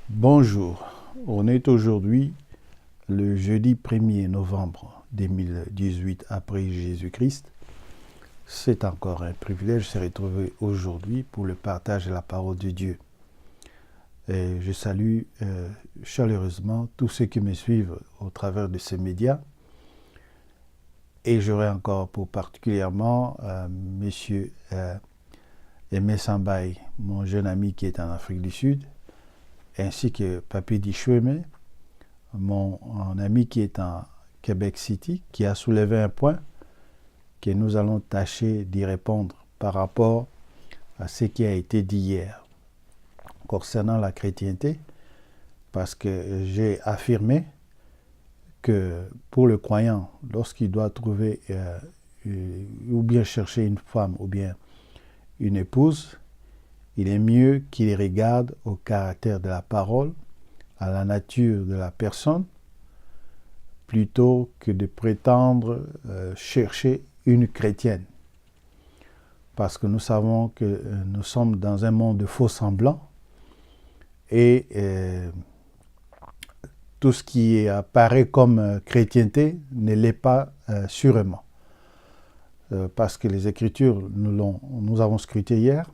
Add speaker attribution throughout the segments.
Speaker 1: Bonjour, on est aujourd'hui le jeudi 1er novembre 2018 après Jésus-Christ. C'est encore un privilège de se retrouver aujourd'hui pour le partage de la parole de Dieu. Et je salue chaleureusement tous ceux qui me suivent au travers de ces médias. Et j'aurai encore pour particulièrement Monsieur Aimé Sambaï, mon jeune ami qui est en Afrique du Sud, ainsi que Papi Dichoueme, mon ami qui est en Québec City, qui a soulevé un point que nous allons tâcher d'y répondre par rapport à ce qui a été dit hier concernant la chrétienté, parce que j'ai affirmé que pour le croyant, lorsqu'il doit trouver ou bien chercher une femme ou bien une épouse, il est mieux qu'il regarde au caractère de la parole, à la nature de la personne, plutôt que de prétendre chercher une chrétienne. Parce que nous savons que nous sommes dans un monde de faux semblants et tout ce qui apparaît comme chrétienté ne l'est pas sûrement. Parce que les Écritures, nous avons scruté hier,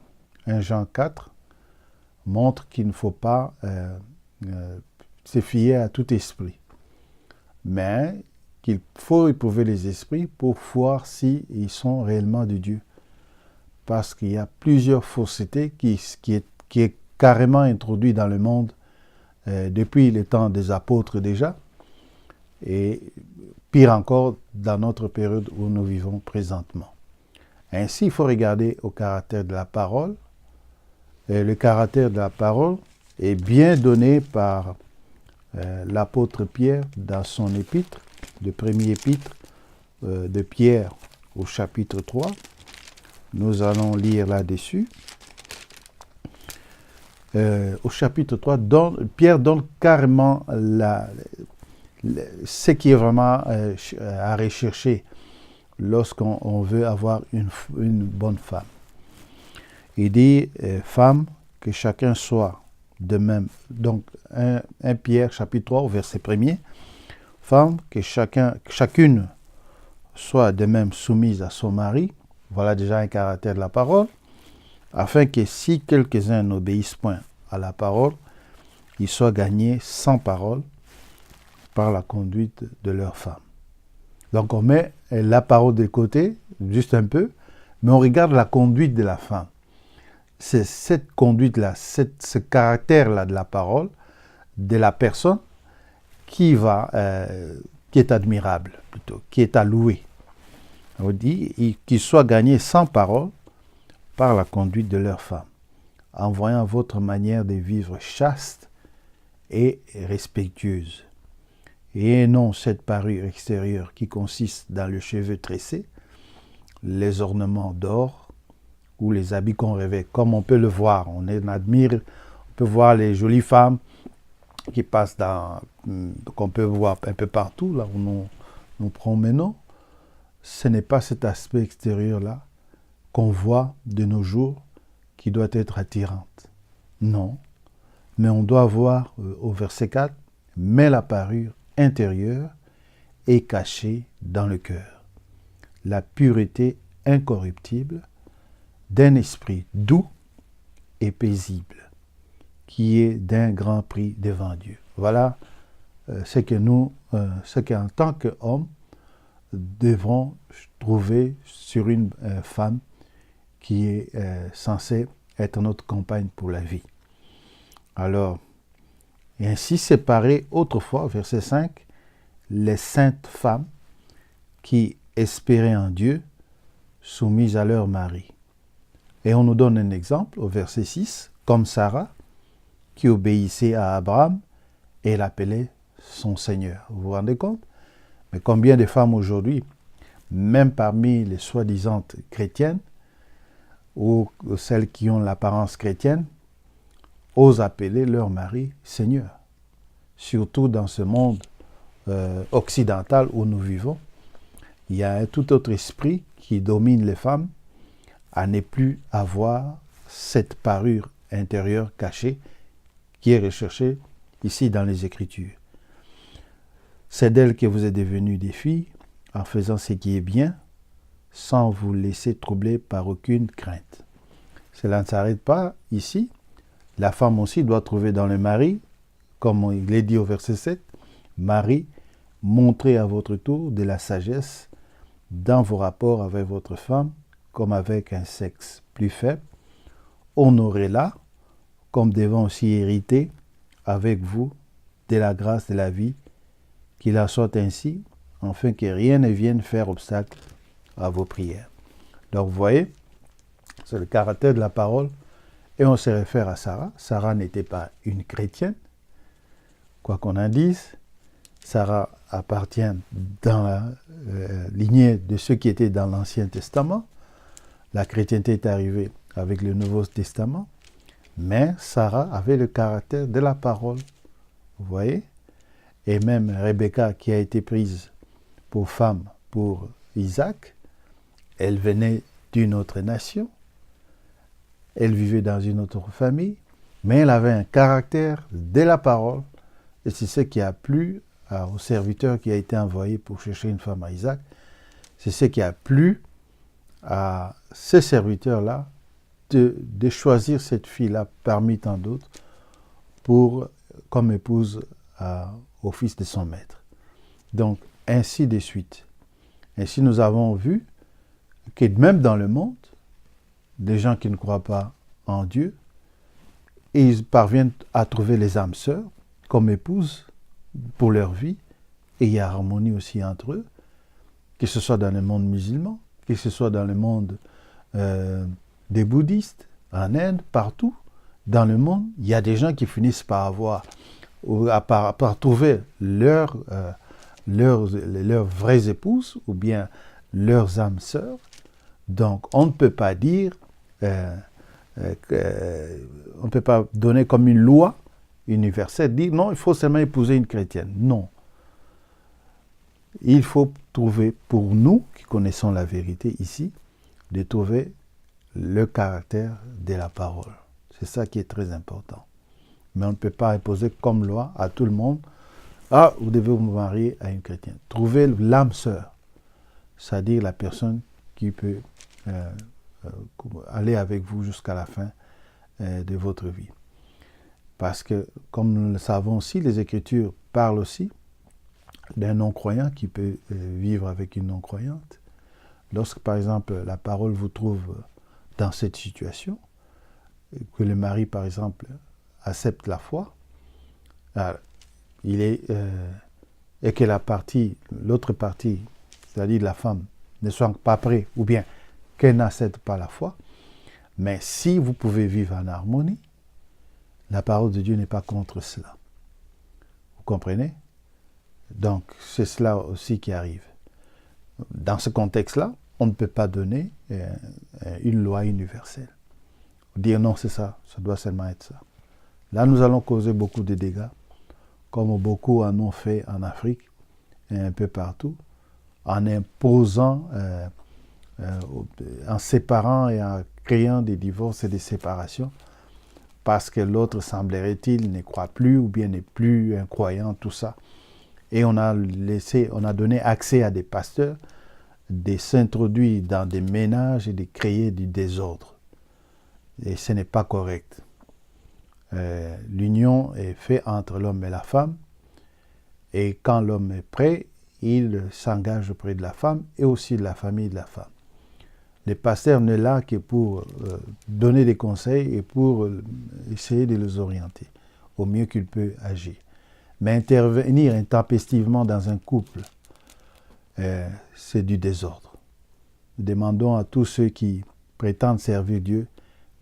Speaker 1: 1 Jean 4, montre qu'il ne faut pas se fier à tout esprit, mais qu'il faut éprouver les esprits pour voir s'ils sont réellement de Dieu. Parce qu'il y a plusieurs faussetés qui est carrément introduit dans le monde depuis les temps des apôtres déjà, et pire encore dans notre période où nous vivons présentement. Ainsi, il faut regarder au caractère de la parole. Et le caractère de la parole est bien donné par l'apôtre Pierre dans son épître, le premier épître de Pierre au chapitre 3. Nous allons lire là-dessus. Au chapitre 3, Pierre donne carrément ce qui est vraiment à rechercher lorsqu'on veut avoir une bonne femme. Il dit, femme, que chacun soit de même. Donc, 1 Pierre, chapitre 3, au verset 1er. Femme, que chacune soit de même soumise à son mari. Voilà déjà un caractère de la parole. Afin que si quelques-uns n'obéissent point à la parole, ils soient gagnés sans parole par la conduite de leur femme. Donc, on met la parole de côté, juste un peu, mais on regarde la conduite de la femme. C'est cette conduite-là, ce caractère-là de la parole, de la personne, qui est admirable, plutôt, qui est à louer. On dit qu'ils soient gagnés sans parole par la conduite de leur femme, en voyant votre manière de vivre chaste et respectueuse. Et non cette parure extérieure qui consiste dans le cheveu tressé, les ornements d'or, ou les habits qu'on revêt, comme on peut le voir. On peut voir les jolies femmes qui passent qu'on peut voir un peu partout, là où nous promenons. Ce n'est pas cet aspect extérieur-là qu'on voit de nos jours qui doit être attirante. Non, mais on doit voir au verset 4, mais la parure intérieure est cachée dans le cœur. La pureté incorruptible d'un esprit doux et paisible, qui est d'un grand prix devant Dieu. Voilà ce qu'en tant qu'hommes, devrons trouver sur une femme qui est censée être notre compagne pour la vie. Alors, et ainsi séparer autrefois, verset 5, les saintes femmes qui espéraient en Dieu, soumises à leur mari. Et on nous donne un exemple au verset 6, comme Sarah, qui obéissait à Abraham et l'appelait son Seigneur. Vous vous rendez compte? Mais combien de femmes aujourd'hui, même parmi les soi-disant chrétiennes, ou celles qui ont l'apparence chrétienne, osent appeler leur mari Seigneur. Surtout dans ce monde occidental où nous vivons, il y a un tout autre esprit qui domine les femmes à ne plus avoir cette parure intérieure cachée qui est recherché ici dans les Écritures. C'est d'elle que vous êtes devenus des filles en faisant ce qui est bien, sans vous laisser troubler par aucune crainte. Cela ne s'arrête pas ici. La femme aussi doit trouver dans le mari, comme il est dit au verset 7, Marie, montrez à votre tour de la sagesse dans vos rapports avec votre femme, comme avec un sexe plus faible. Honorez-la, comme devant aussi hériter avec vous de la grâce de la vie, qu'il en soit ainsi, afin que rien ne vienne faire obstacle à vos prières. Donc vous voyez, c'est le caractère de la parole, et on se réfère à Sarah. Sarah n'était pas une chrétienne, quoi qu'on en dise. Sarah appartient dans la lignée de ceux qui étaient dans l'Ancien Testament. La chrétienté est arrivée avec le Nouveau Testament, mais Sarah avait le caractère de la parole, vous voyez. Et même Rebecca, qui a été prise pour femme pour Isaac, elle venait d'une autre nation, elle vivait dans une autre famille, mais elle avait un caractère de la parole, et c'est ce qui a plu au serviteur qui a été envoyé pour chercher une femme à Isaac. C'est ce qui a plu à ce serviteur-là de choisir cette fille-là parmi tant d'autres comme épouse au fils de son maître. Donc, ainsi de suite. Ainsi, nous avons vu que même dans le monde, des gens qui ne croient pas en Dieu, ils parviennent à trouver les âmes sœurs comme épouses pour leur vie, et il y a harmonie aussi entre eux, que ce soit dans le monde musulman, que ce soit dans le monde des bouddhistes, en Inde, partout, dans le monde, il y a des gens qui finissent par trouver leurs vraies épouses, ou bien leurs âmes sœurs. Donc, on ne peut pas dire, on ne peut pas donner comme une loi universelle, dire non, il faut seulement épouser une chrétienne. Non. Il faut trouver, pour nous qui connaissons la vérité ici, de trouver le caractère de la parole. C'est ça qui est très important. Mais on ne peut pas imposer comme loi à tout le monde, ah, vous devez vous marier à une chrétienne. Trouvez l'âme sœur, c'est-à-dire la personne qui peut aller avec vous jusqu'à la fin de votre vie. Parce que, comme nous le savons aussi, les Écritures parlent aussi d'un non-croyant qui peut vivre avec une non-croyante. Lorsque, par exemple, la parole vous trouve dans cette situation, que le mari, par exemple, accepte la foi, et que l'autre partie, c'est-à-dire la femme, ne soit pas prête, ou bien qu'elle n'accepte pas la foi, mais si vous pouvez vivre en harmonie, la parole de Dieu n'est pas contre cela. Vous comprenez? Donc, c'est cela aussi qui arrive. Dans ce contexte-là, on ne peut pas donner une loi universelle. Dire non, c'est ça, ça doit seulement être ça. Là, nous allons causer beaucoup de dégâts, comme beaucoup en ont fait en Afrique et un peu partout, en imposant, en séparant et en créant des divorces et des séparations, parce que l'autre, semblerait-il, ne croit plus ou bien n'est plus un croyant, tout ça. Et on a donné accès à des pasteurs de s'introduire dans des ménages et de créer du désordre. Et ce n'est pas correct. L'union est faite entre l'homme et la femme, et quand l'homme est prêt, il s'engage auprès de la femme et aussi de la famille de la femme. Le pasteur n'est là que pour donner des conseils et pour essayer de les orienter au mieux qu'il peut agir. Mais intervenir intempestivement dans un couple, c'est du désordre. Nous demandons à tous ceux qui prétendent servir Dieu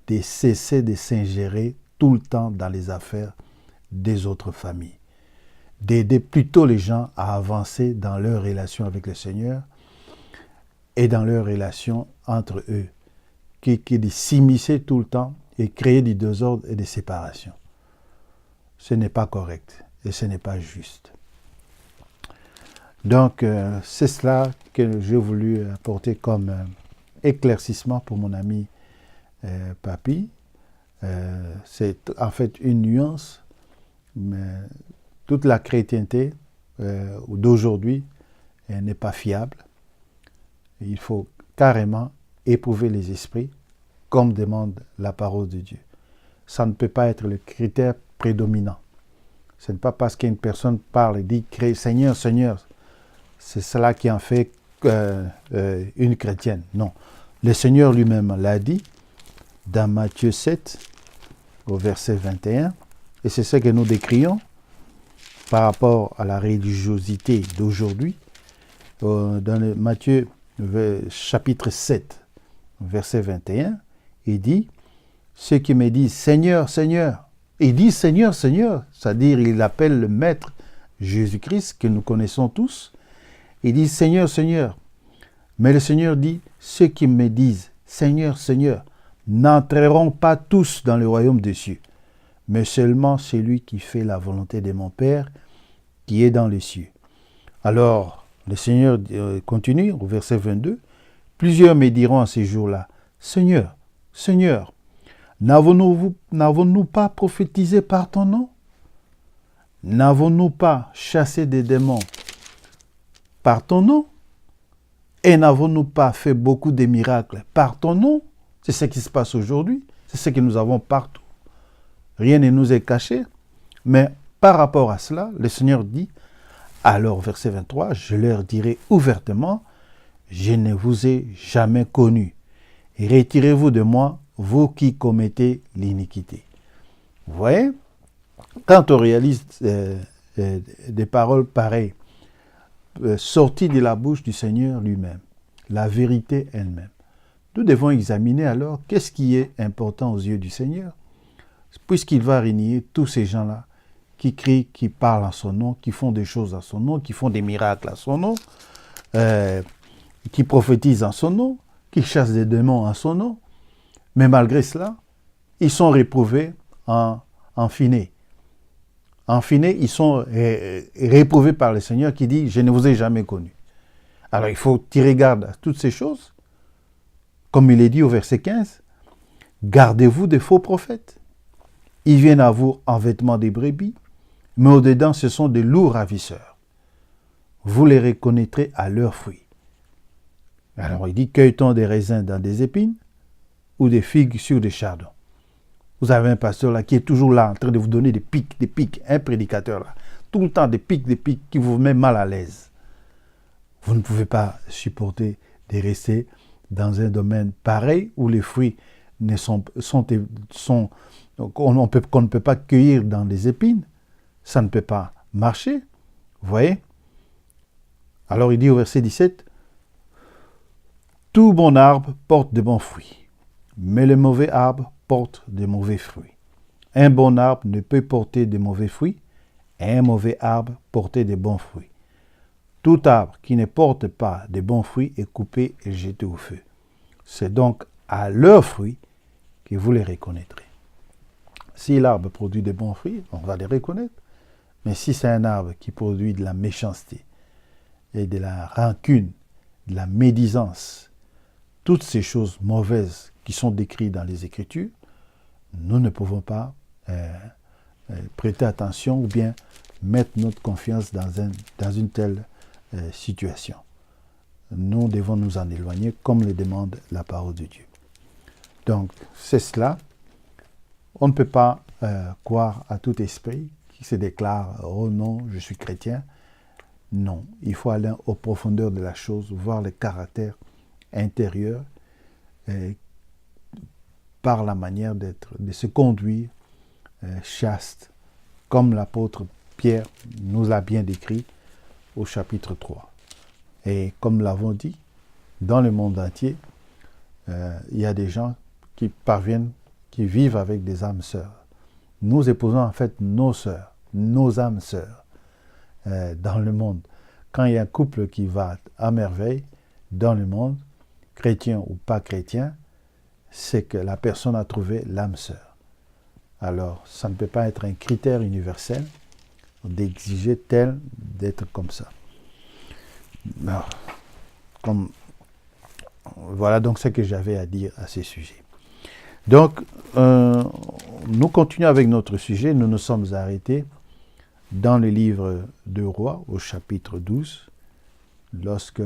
Speaker 1: de cesser de s'ingérer tout le temps dans les affaires des autres familles. D'aider plutôt les gens à avancer dans leur relation avec le Seigneur et dans leur relation entre eux, qui de s'immiscer tout le temps et créer du désordre et des séparations. Ce n'est pas correct et ce n'est pas juste. Donc, c'est cela que j'ai voulu apporter comme éclaircissement pour mon ami Papy. C'est en fait une nuance Mais toute la chrétienté d'aujourd'hui n'est pas fiable. Il faut carrément éprouver les esprits, comme demande la parole de Dieu. Ça ne peut pas être le critère prédominant. Ce n'est pas parce qu'une personne parle et dit « Seigneur, Seigneur », c'est cela qui en fait une chrétienne. Non. Le Seigneur lui-même l'a dit dans Matthieu 7, au verset 21, et c'est ce que nous décrions par rapport à la religiosité d'aujourd'hui. Dans Matthieu chapitre 7, verset 21, il dit « Ceux qui me disent « Seigneur, Seigneur », il dit « Seigneur, Seigneur », c'est-à-dire il appelle le Maître Jésus-Christ que nous connaissons tous. Il dit « Seigneur, Seigneur ». Mais le Seigneur dit « Ceux qui me disent « Seigneur, Seigneur », n'entreront pas tous dans le royaume des cieux, mais seulement celui qui fait la volonté de mon Père qui est dans les cieux. » Alors, le Seigneur continue au verset 22. « Plusieurs me diront à ces jours-là, « Seigneur, Seigneur, n'avons-nous pas prophétisé par ton nom? N'avons-nous pas chassé des démons par ton nom? Et n'avons-nous pas fait beaucoup de miracles par ton nom? » C'est ce qui se passe aujourd'hui. C'est ce que nous avons partout. Rien ne nous est caché. Mais par rapport à cela, le Seigneur dit, alors verset 23, « Je leur dirai ouvertement, je ne vous ai jamais connus. Et retirez-vous de moi, vous qui commettez l'iniquité. » Vous voyez, quand on réalise des paroles pareilles, sorties de la bouche du Seigneur lui-même, la vérité elle-même, nous devons examiner alors qu'est-ce qui est important aux yeux du Seigneur, puisqu'il va régner tous ces gens-là qui crient, qui parlent en son nom, qui font des choses à son nom, qui font des miracles à son nom, qui prophétisent en son nom, qui chassent des démons en son nom. Mais malgré cela, ils sont réprouvés en fine. En fine, ils sont réprouvés par le Seigneur qui dit « Je ne vous ai jamais connus ». Alors il faut tirer garde à toutes ces choses. Comme il est dit au verset 15, « Gardez-vous des faux prophètes. Ils viennent à vous en vêtements des brebis, mais au-dedans ce sont des loups ravisseurs. Vous les reconnaîtrez à leurs fruits. » Alors il dit « Cueille-t-on des raisins dans des épines ou des figues sur des chardons ?» Vous avez un pasteur là qui est toujours là en train de vous donner des pics, un prédicateur là, tout le temps des pics qui vous met mal à l'aise. Vous ne pouvez pas supporter de rester dans un domaine pareil où les fruits qu'on ne peut pas cueillir dans les épines. Ça ne peut pas marcher. Vous voyez? Alors il dit au verset 17, « Tout bon arbre porte de bons fruits, mais le mauvais arbre porte de mauvais fruits. Un bon arbre ne peut porter de mauvais fruits, et un mauvais arbre porter de bons fruits. Tout arbre qui ne porte pas de bons fruits est coupé et jeté au feu. C'est donc à leurs fruits que vous les reconnaîtrez. » Si l'arbre produit de bons fruits, on va les reconnaître. Mais si c'est un arbre qui produit de la méchanceté et de la rancune, de la médisance, toutes ces choses mauvaises qui sont décrites dans les Écritures, nous ne pouvons pas prêter attention ou bien mettre notre confiance dans une telle situation. Nous devons nous en éloigner comme le demande la parole de Dieu. Donc, c'est cela. On ne peut pas croire à tout esprit qui se déclare « Oh non, je suis chrétien ». Non, il faut aller aux profondeurs de la chose, voir le caractère intérieur par la manière de se conduire chaste, comme l'apôtre Pierre nous l'a bien décrit au chapitre 3. Et comme nous l'avons dit, dans le monde entier, il y a des gens qui vivent avec des âmes sœurs. Nous épousons en fait nos sœurs, nos âmes sœurs dans le monde. Quand il y a un couple qui va à merveille dans le monde, chrétien ou pas chrétien, c'est que la personne a trouvé l'âme sœur. Alors, ça ne peut pas être un critère universel d'exiger tel d'être comme ça. Alors, voilà donc ce que j'avais à dire à ce sujet. Donc, nous continuons avec notre sujet. Nous nous sommes arrêtés dans le livre de Rois, au chapitre 12, lorsque,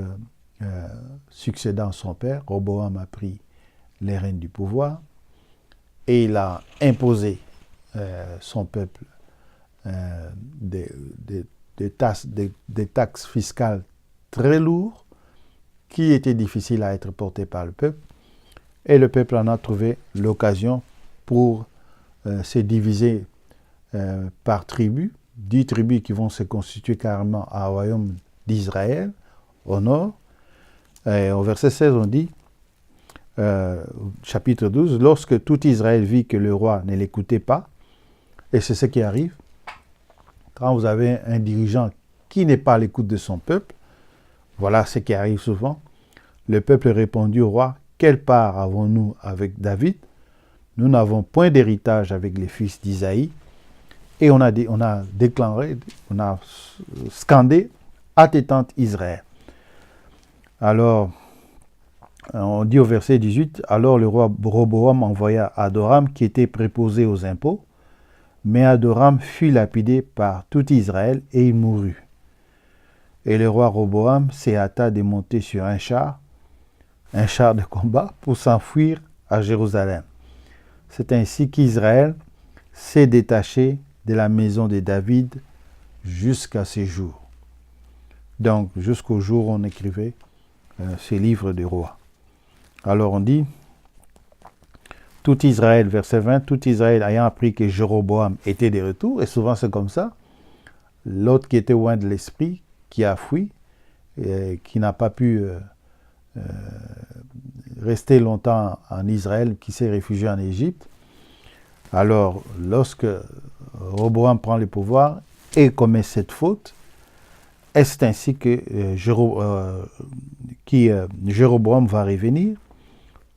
Speaker 1: succédant son père, Roboam a pris les rênes du pouvoir et il a imposé son peuple des taxes fiscales très lourdes qui étaient difficiles à être portées par le peuple. Et le peuple en a trouvé l'occasion pour se diviser par tribus, 10 tribus qui vont se constituer carrément à royaume d'Israël au nord. Et au verset 16, on dit, chapitre 12, lorsque tout Israël vit que le roi ne l'écoutait pas, et c'est ce qui arrive, quand vous avez un dirigeant qui n'est pas à l'écoute de son peuple, voilà ce qui arrive souvent. Le peuple répondit au roi, quelle part avons-nous avec David? Nous n'avons point d'héritage avec les fils d'Isaïe. Et on a déclaré, on a scandé, attends Israël. Alors, on dit au verset 18, alors le roi Roboam envoya Adoram qui était préposé aux impôts, mais Adoram fut lapidé par tout Israël et il mourut. Et le roi Roboam s'est hâta de monter sur un char de combat, pour s'enfuir à Jérusalem. C'est ainsi qu'Israël s'est détaché de la maison de David jusqu'à ces jours. Donc, jusqu'au jour où on écrivait ces livres de rois. Alors on dit, tout Israël, verset 20, tout Israël ayant appris que Jéroboam était de retour, et souvent c'est comme ça, l'autre qui était loin de l'esprit, qui a fui, et qui n'a pas pu rester longtemps en Israël, qui s'est réfugié en Égypte. Alors, lorsque Roboam prend le pouvoir et commet cette faute, est ainsi que Jéroboam va revenir.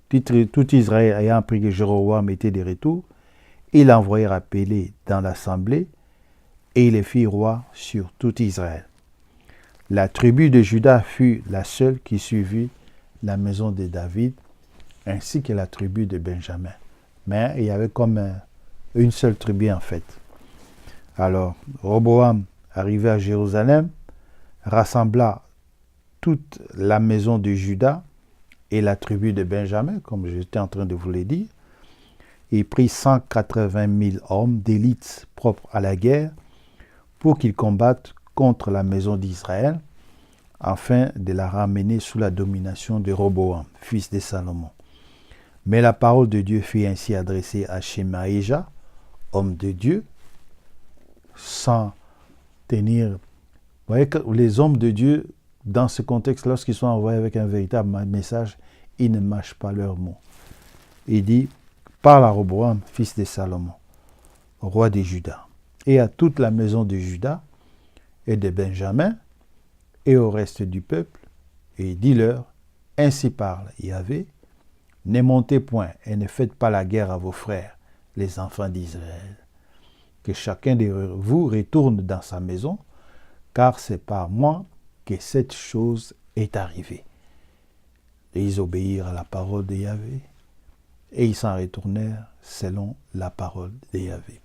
Speaker 1: Tout Israël ayant appris que Jéroboam était de retour, il envoya appeler dans l'assemblée et il les fit roi sur tout Israël. La tribu de Juda fut la seule qui suivit la maison de David, ainsi que la tribu de Benjamin. Mais il y avait comme une seule tribu en fait. Alors, Roboam, arrivé à Jérusalem, rassembla toute la maison de Juda et la tribu de Benjamin, comme j'étais en train de vous le dire. Il prit 180 000 hommes d'élite propres à la guerre pour qu'ils combattent contre la maison d'Israël, afin de la ramener sous la domination de Roboam, fils de Salomon. Mais la parole de Dieu fut ainsi adressée à Shemaïja, homme de Dieu, sans tenir... Vous voyez que les hommes de Dieu, dans ce contexte, lorsqu'ils sont envoyés avec un véritable message, ils ne mâchent pas leurs mots. Il dit, parle à Roboam, fils de Salomon, roi de Juda, et à toute la maison de Juda et de Benjamin, et au reste du peuple, et dis-leur, ainsi parle Yahvé, ne montez point et ne faites pas la guerre à vos frères, les enfants d'Israël. Que chacun de vous retourne dans sa maison, car c'est par moi que cette chose est arrivée. Et ils obéirent à la parole de Yahvé, et ils s'en retournèrent selon la parole de Yahvé.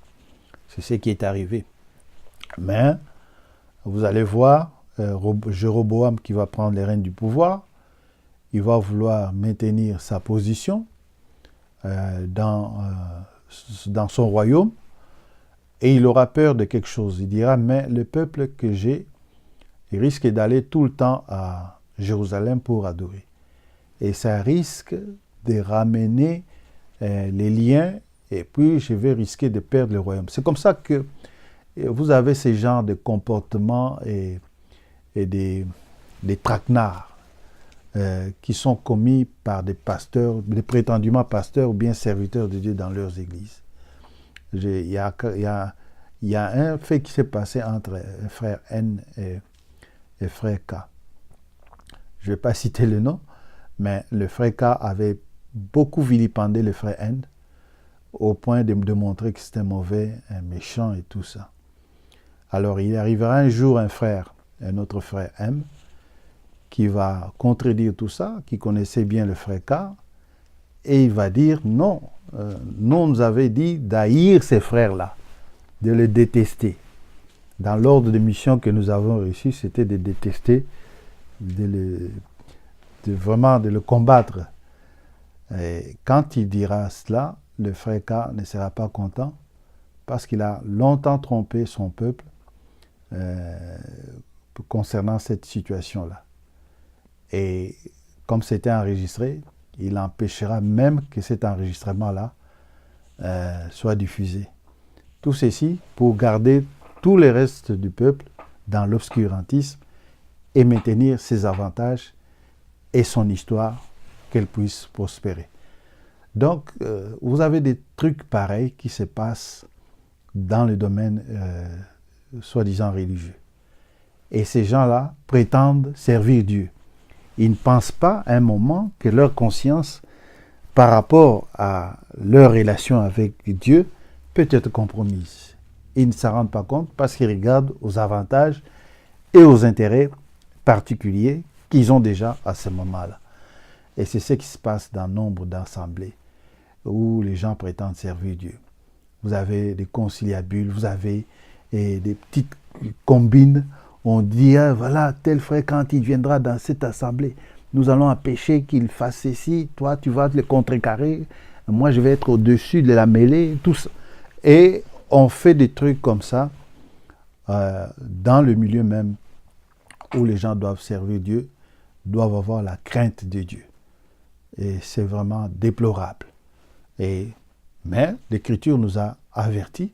Speaker 1: C'est ce qui est arrivé. Mais, vous allez voir, Jéroboam qui va prendre les rênes du pouvoir, il va vouloir maintenir sa position dans son royaume et il aura peur de quelque chose. Il dira, mais le peuple que j'ai, il risque d'aller tout le temps à Jérusalem pour adorer. Et ça risque de ramener les liens et puis je vais risquer de perdre le royaume. C'est comme ça que vous avez ce genre de comportements et des traquenards qui sont commis par des pasteurs, des prétendument pasteurs ou bien serviteurs de Dieu dans leurs églises. Il y a un fait qui s'est passé entre frère N et frère K. Je ne vais pas citer le nom, mais le frère K avait beaucoup vilipendé le frère N au point de montrer que c'était mauvais, un méchant et tout ça. Alors il arrivera un jour un autre frère M, qui va contredire tout ça, qui connaissait bien le frère K, et il va dire non, nous nous avait dit d'haïr ces frères-là, de les détester. dans l'ordre de mission que nous avons reçu, c'était de détester, vraiment de le combattre. Et quand il dira cela, le frère K ne sera pas content parce qu'il a longtemps trompé son peuple concernant cette situation-là. Et comme c'était enregistré, il empêchera même que cet enregistrement-là soit diffusé. Tout ceci pour garder tous les restes du peuple dans l'obscurantisme et maintenir ses avantages et son histoire, qu'elle puisse prospérer. Donc, vous avez des trucs pareils qui se passent dans le domaine soi-disant religieux. Et ces gens-là prétendent servir Dieu. Ils ne pensent pas à un moment que leur conscience, par rapport à leur relation avec Dieu, peut être compromise. Ils ne s'en rendent pas compte parce qu'ils regardent aux avantages et aux intérêts particuliers qu'ils ont déjà à ce moment-là. Et c'est ce qui se passe dans nombre d'assemblées où les gens prétendent servir Dieu. Vous avez des conciliabules, vous avez des petites combines. On dit, ah, voilà, tel frère, quand il viendra dans cette assemblée, nous allons empêcher qu'il fasse ceci, toi tu vas le contrecarrer, moi je vais être au-dessus de la mêlée, tout ça. Et on fait des trucs comme ça dans le milieu même où les gens doivent servir Dieu, doivent avoir la crainte de Dieu. Et c'est vraiment déplorable. Mais l'Écriture nous a avertis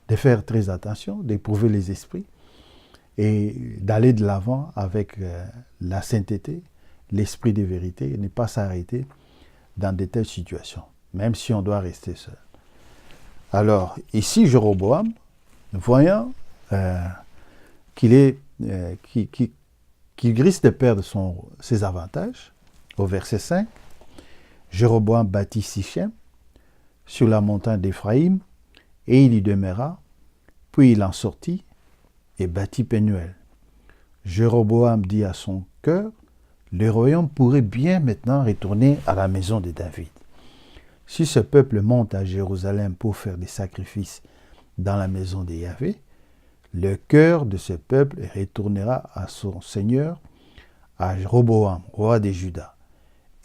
Speaker 1: de faire très attention, d'éprouver les esprits et d'aller de l'avant avec la sainteté, l'esprit de vérité, et ne pas s'arrêter dans de telles situations, même si on doit rester seul. Alors, ici, Jéroboam, voyant qu'il risque de perdre ses avantages, au verset 5, Jéroboam bâtit Sichem sur la montagne d'Éphraïm, et il y demeura, puis il en sortit et bâtit Pénuel. Jéroboam dit à son cœur, le royaume pourrait bien maintenant retourner à la maison de David. Si ce peuple monte à Jérusalem pour faire des sacrifices dans la maison de Yahvé, le cœur de ce peuple retournera à son seigneur, à Roboam, roi de Juda,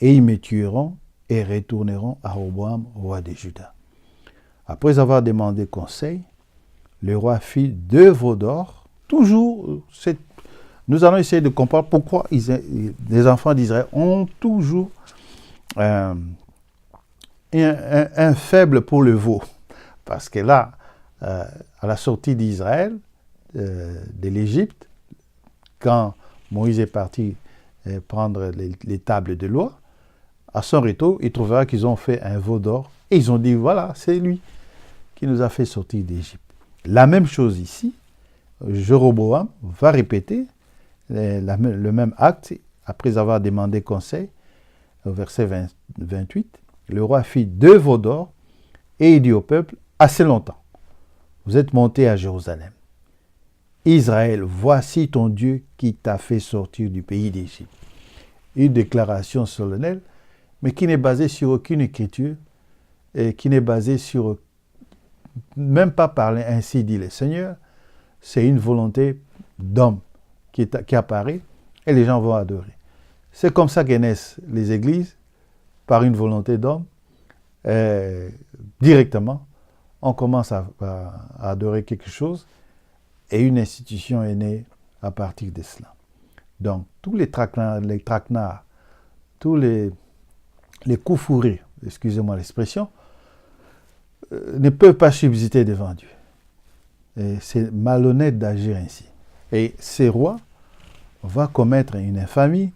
Speaker 1: et ils me tueront et retourneront à Roboam, roi de Juda. Après avoir demandé conseil, le roi fit 2 veaux d'or. Toujours, nous allons essayer de comprendre pourquoi les enfants d'Israël ont toujours un faible pour le veau. Parce que là, à la sortie d'Israël, de l'Égypte, quand Moïse est parti prendre les tables de loi, à son retour, il trouvera qu'ils ont fait un veau d'or et ils ont dit, voilà, c'est lui qui nous a fait sortir d'Égypte. La même chose ici, Jéroboam va répéter le même acte après avoir demandé conseil, au verset 28. Le roi fit 2 veaux d'or et il dit au peuple, assez longtemps, vous êtes montés à Jérusalem. Israël, voici ton Dieu qui t'a fait sortir du pays d'Égypte. Une déclaration solennelle, mais qui n'est basée sur aucune écriture et qui n'est basée sur même pas parler ainsi dit le Seigneur. C'est une volonté d'homme qui apparaît et les gens vont adorer. C'est comme ça que naissent les églises, par une volonté d'homme. Directement, on commence à adorer quelque chose et une institution est née à partir de cela. Donc, tous les traquenards, tous les coups fourrés, excusez-moi l'expression, ne peuvent pas subsister devant Dieu. Et c'est malhonnête d'agir ainsi. Et ces rois vont commettre une infamie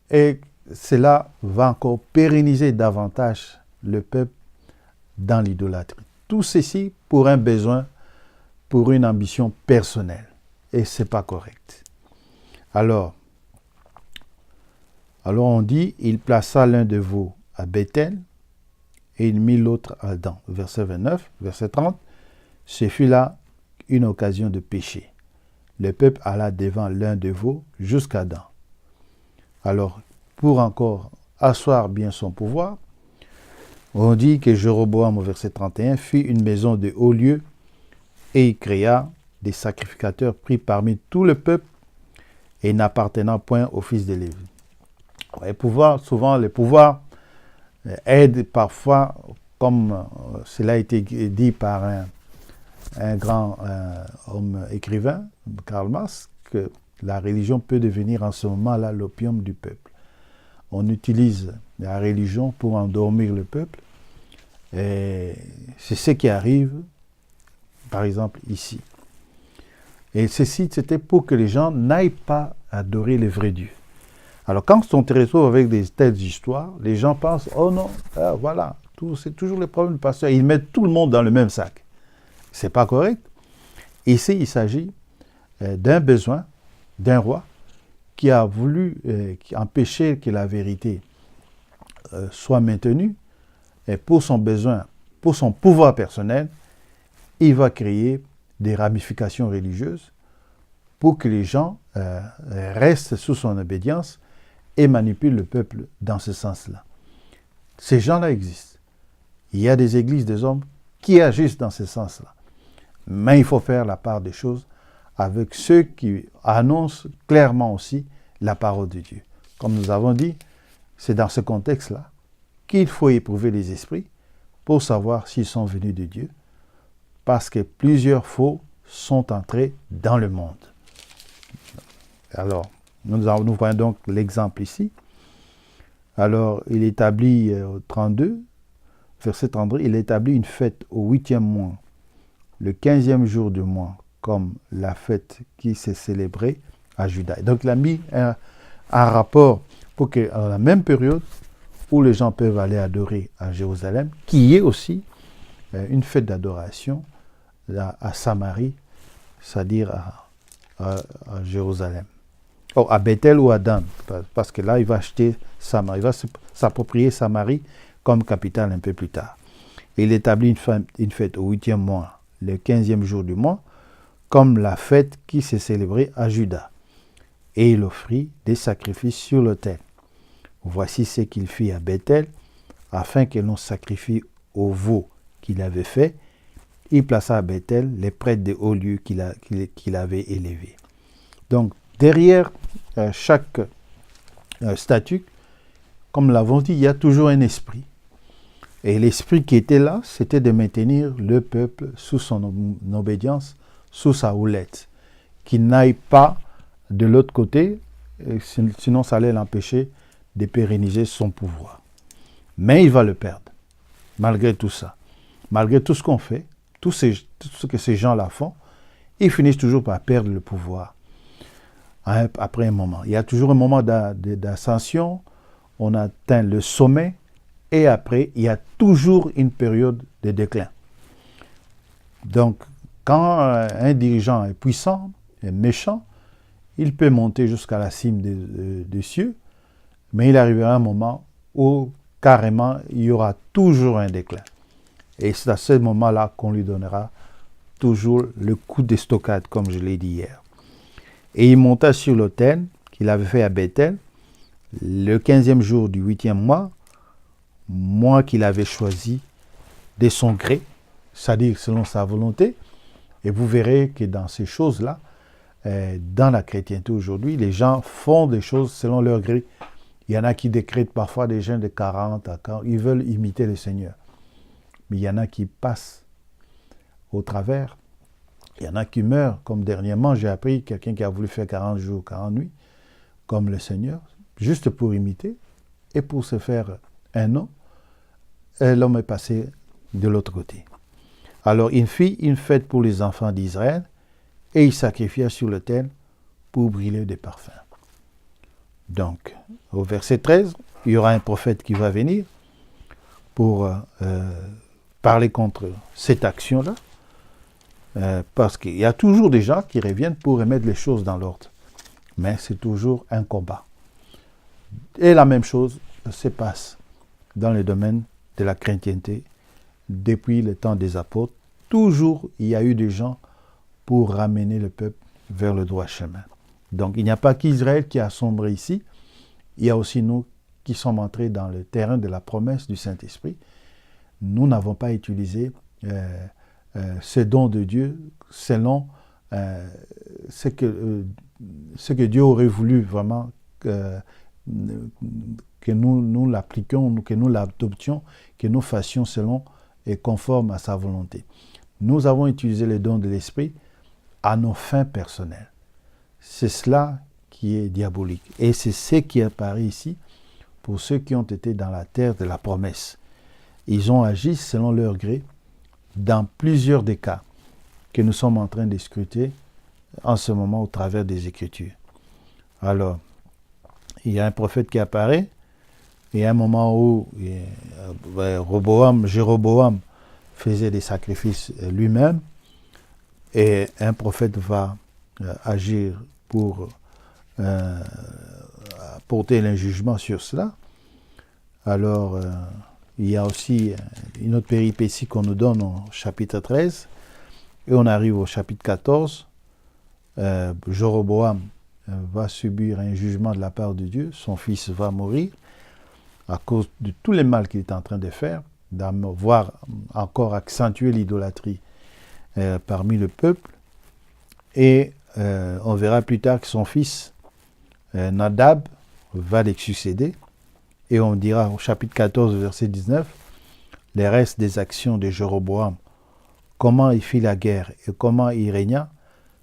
Speaker 1: et cela va encore pérenniser davantage le peuple dans l'idolâtrie. Tout ceci pour un besoin, pour une ambition personnelle. Et ce n'est pas correct. Alors on dit, il plaça l'un de vous à Bethel et il mit l'autre à Dan. Verset 29, verset 30, ce fut là une occasion de péché. Le peuple alla devant l'un de vous jusqu'à Dan. Alors, pour encore asseoir bien son pouvoir, on dit que Jéroboam, au verset 31, fit une maison de haut lieu et il créa des sacrificateurs pris parmi tout le peuple et n'appartenant point au fils de Lévi. Souvent, les pouvoirs aident parfois, comme cela a été dit par un grand homme écrivain, Karl Marx, que la religion peut devenir en ce moment-là l'opium du peuple. On utilise la religion pour endormir le peuple. Et c'est ce qui arrive, par exemple, ici. Et ceci, c'était pour que les gens n'aillent pas adorer le vrai Dieu. Alors, quand on se retrouve avec des telles histoires, les gens pensent, oh non, voilà, c'est toujours le problème du pasteur. Ils mettent tout le monde dans le même sac. Ce n'est pas correct. Ici, il s'agit d'un besoin d'un roi qui a voulu empêcher que la vérité soit maintenue. Et pour son besoin, pour son pouvoir personnel, il va créer des ramifications religieuses pour que les gens restent sous son obédience et manipulent le peuple dans ce sens-là. Ces gens-là existent. Il y a des églises, des hommes qui agissent dans ce sens-là. Mais il faut faire la part des choses avec ceux qui annoncent clairement aussi la parole de Dieu. Comme nous avons dit, c'est dans ce contexte-là qu'il faut éprouver les esprits pour savoir s'ils sont venus de Dieu, parce que plusieurs faux sont entrés dans le monde. Alors, nous voyons donc l'exemple ici. Alors, il établit au 32, verset 32, il établit une fête au 8e mois, le 15e jour du mois, comme la fête qui s'est célébrée à Juda. Donc, il a mis un rapport pour qu'à la même période où les gens peuvent aller adorer à Jérusalem, qu'il y ait aussi une fête d'adoration à Samarie, c'est-à-dire à Jérusalem. Oh, à Bethel ou à Dan, parce que là, il va acheter Samarie, il va s'approprier Samarie comme capitale un peu plus tard. Il établit une fête au 8e mois, le 15e jour du mois, comme la fête qui s'est célébrée à Juda. Et il offrit des sacrifices sur l'autel. Voici ce qu'il fit à Bethel, afin que l'on sacrifie au veau qu'il avait fait. Il plaça à Bethel les prêtres des hauts lieux qu'il avait élevés. Donc, derrière chaque statut, comme nous l'avons dit, il y a toujours un esprit. Et l'esprit qui était là, c'était de maintenir le peuple sous son obédience, sous sa houlette, qu'il n'aille pas de l'autre côté, sinon ça allait l'empêcher de pérenniser son pouvoir. Mais il va le perdre, malgré tout ça. Malgré tout ce qu'on fait, tout ce que ces gens-là font, ils finissent toujours par perdre le pouvoir. Après un moment. Il y a toujours un moment d'ascension, on atteint le sommet, et après, il y a toujours une période de déclin. Donc, quand un dirigeant est puissant, est méchant, il peut monter jusqu'à la cime des cieux, mais il arrivera un moment où, carrément, il y aura toujours un déclin. Et c'est à ce moment-là qu'on lui donnera toujours le coup d'estocade, comme je l'ai dit hier. Et il monta sur l'autel qu'il avait fait à Bethel, le 15e jour du 8e mois qu'il avait choisi de son gré, c'est-à-dire selon sa volonté. Et vous verrez que dans ces choses-là, dans la chrétienté aujourd'hui, les gens font des choses selon leur gré. Il y en a qui décrètent parfois des jeûnes de 40 à 40. Ils veulent imiter le Seigneur. Mais il y en a qui passent au travers. Il y en a qui meurent. Comme dernièrement, j'ai appris quelqu'un qui a voulu faire 40 jours, 40 nuits, comme le Seigneur, juste pour imiter et pour se faire un nom. Et l'homme est passé de l'autre côté. Alors, il fit une fête pour les enfants d'Israël et il sacrifia sur l'autel pour brûler des parfums. Donc, au verset 13, il y aura un prophète qui va venir pour parler contre cette action-là, parce qu'il y a toujours des gens qui reviennent pour remettre les choses dans l'ordre. Mais c'est toujours un combat. Et la même chose se passe dans le domaine de la chrétienté depuis le temps des apôtres. Toujours, il y a eu des gens pour ramener le peuple vers le droit chemin. Donc, il n'y a pas qu'Israël qui a sombré ici. Il y a aussi nous qui sommes entrés dans le terrain de la promesse du Saint-Esprit. Nous n'avons pas utilisé ce don de Dieu selon ce que Dieu aurait voulu vraiment que nous l'appliquions, que nous l'adoptions, que nous fassions selon et conforme à sa volonté. Nous avons utilisé les dons de l'esprit à nos fins personnelles. C'est cela qui est diabolique. Et c'est ce qui apparaît ici pour ceux qui ont été dans la terre de la promesse. Ils ont agi selon leur gré dans plusieurs des cas que nous sommes en train de scruter en ce moment au travers des Écritures. Alors, il y a un prophète qui apparaît, il y a un moment où Jéroboam faisait des sacrifices lui-même, et un prophète va agir pour porter un jugement sur cela. Alors, il y a aussi une autre péripétie qu'on nous donne au chapitre 13, et on arrive au chapitre 14. Jéroboam va subir un jugement de la part de Dieu, son fils va mourir à cause de tous les mal qu'il est en train de faire, d'avoir encore accentué l'idolâtrie parmi le peuple. Et on verra plus tard que son fils Nadab va les succéder. Et on dira au chapitre 14, verset 19, les restes des actions de Jéroboam, comment il fit la guerre et comment il régna,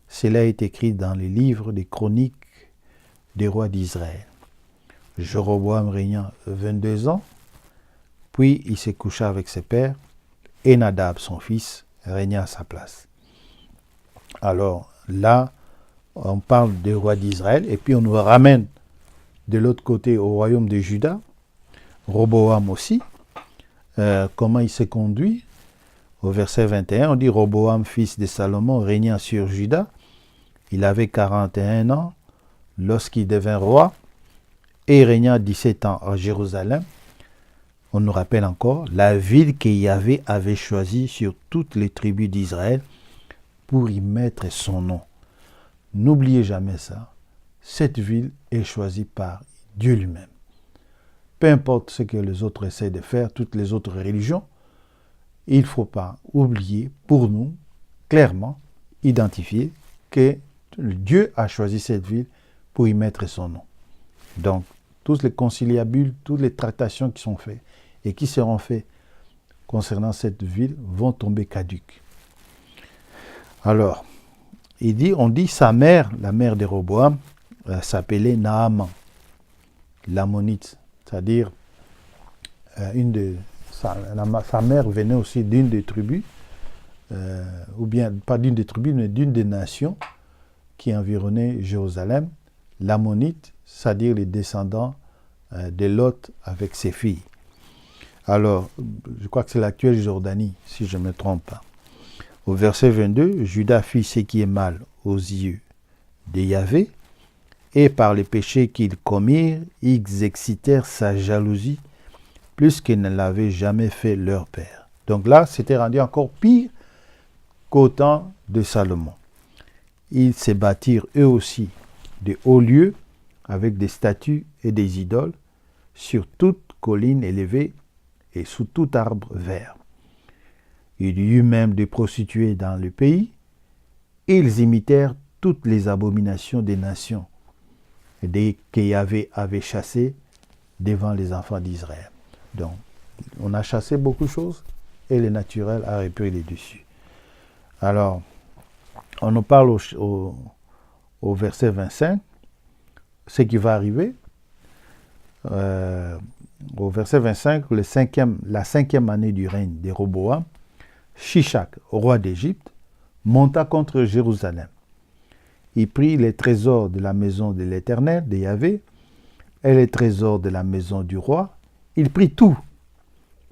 Speaker 1: cela est écrit dans les livres des chroniques des rois d'Israël. Jéroboam régna 22 ans, puis il se coucha avec ses pères, et Nadab, son fils, régna à sa place. Alors là, on parle des rois d'Israël, et puis on nous ramène de l'autre côté au royaume de Juda, Roboam aussi, comment il s'est conduit. Au verset 21, on dit Roboam, fils de Salomon, régna sur Juda. Il avait 41 ans lorsqu'il devint roi, et il régna 17 ans à Jérusalem. On nous rappelle encore la ville que Yahvé avait choisie sur toutes les tribus d'Israël pour y mettre son nom. N'oubliez jamais ça. Cette ville est choisie par Dieu lui-même. Peu importe ce que les autres essaient de faire, toutes les autres religions, il ne faut pas oublier, pour nous, clairement, identifier que Dieu a choisi cette ville pour y mettre son nom. Donc, tous les conciliabules, toutes les tractations qui sont faites et qui seront faites concernant cette ville vont tomber caduques. Alors, on dit sa mère, la mère de Roboam, s'appelait Naaman, l'ammonite, c'est-à-dire sa mère venait aussi d'une des tribus, ou bien pas d'une des tribus, mais d'une des nations qui environnaient Jérusalem, l'ammonite, c'est-à-dire les descendants de Lot avec ses filles. Alors, je crois que c'est l'actuelle Jordanie, si je ne me trompe pas. Au verset 22, Judas fit ce qui est mal aux yeux de Yahvé, et par les péchés qu'ils commirent, ils excitèrent sa jalousie, plus qu'ils ne l'avaient jamais fait leur père. Donc là, c'était rendu encore pire qu'au temps de Salomon. Ils se bâtirent eux aussi de hauts lieux avec des statues et des idoles sur toute colline élevée et sous tout arbre vert. Il y eut même des prostituées dans le pays, et ils imitèrent toutes les abominations des nations que Yahvé avait chassées devant les enfants d'Israël. Donc, on a chassé beaucoup de choses et le naturel a repris les dessus. Alors, on nous parle au verset 25, ce qui va arriver. Au verset 25, la cinquième année du règne de Roboam, Shishak, roi d'Égypte, monta contre Jérusalem. Il prit les trésors de la maison de l'Éternel, de Yahvé, et les trésors de la maison du roi. Il prit tout.